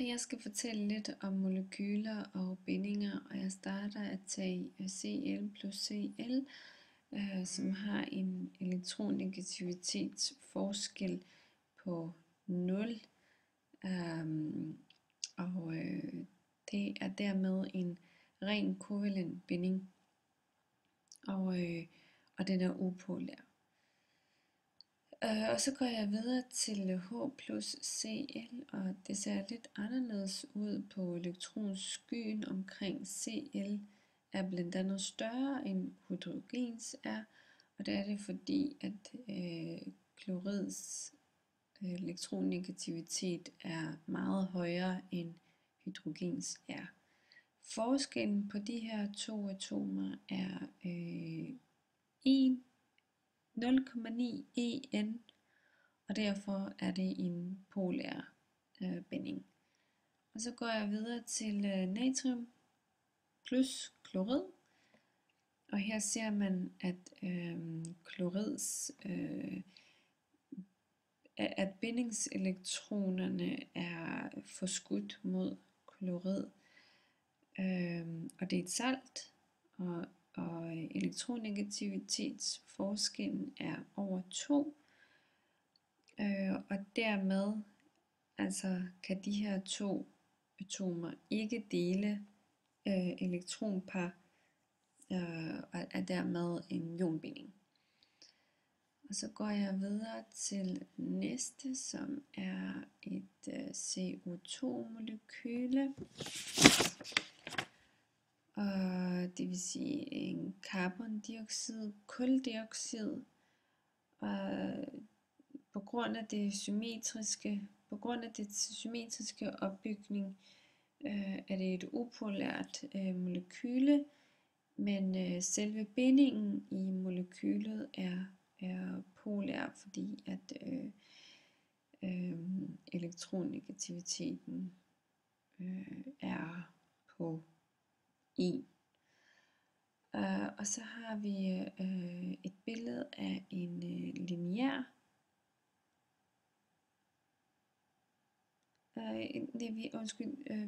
Jeg skal fortælle lidt om molekyler og bindinger, og jeg starter at tage Cl plus Cl, som har en elektronnegativitetsforskel på 0, og det er dermed en ren kovalent binding, og den er upolær. Og så går jeg videre til H plus Cl, og det ser lidt anderledes ud på elektronskyen omkring Cl er blandt andet større end hydrogens er, og det er det fordi, at klorids elektronegativitet er meget højere end hydrogens er. Forskellen på de her to atomer er 0,9 En, og derfor er det en polær binding. Og så går jeg videre til natrium plus klorid, og her ser man, at at bindingselektronerne er forskudt mod klorid, og det er et salt, og elektronnegativitetsforskellen er over 2, og dermed kan de her to atomer ikke dele elektronpar, og er dermed en ionbinding. Og så går jeg videre til næste, som er et CO2-molekyle, og det vil sige en carbondioxid, kuldioxid, og på grund af det symmetriske opbygning er det et upolært molekyle, men selve bindingen i molekylet er polær, fordi at elektronnegativiteten er på 1. Og så har vi et billede af en lineær.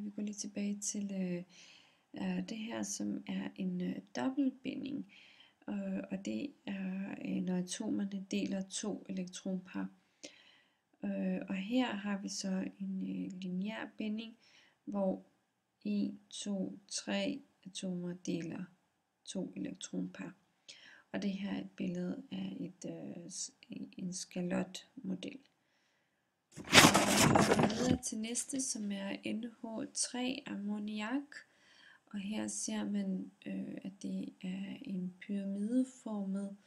Vi går lige tilbage til det her, som er en dobbeltbinding, og det er, når atomerne deler 2 elektronpar. Og her har vi så en lineær binding, hvor 1, 2, 3 atomer deler 2 elektronpar. Og det her er et billede af en skalotmodel. Og videre til næste, som er NH3 ammoniak, og her ser man, at det er en pyramideformet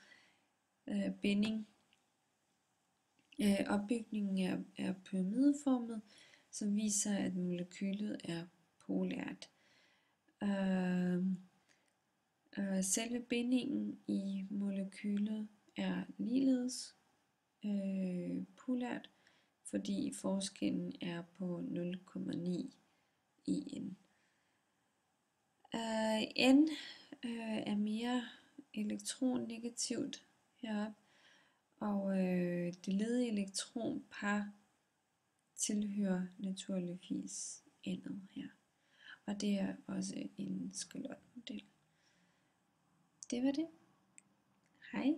binding. Opbygningen er pyramideformet, som viser, at molekylet er polært. Selve bindingen i molekylet er ligeledes polært, fordi forskellen er på 0,9 En. N er mere elektronnegativt heroppe, og det ledige elektronpar tilhører naturligvis N'et her, og det er også en skalotmodel. Det var det. Hej.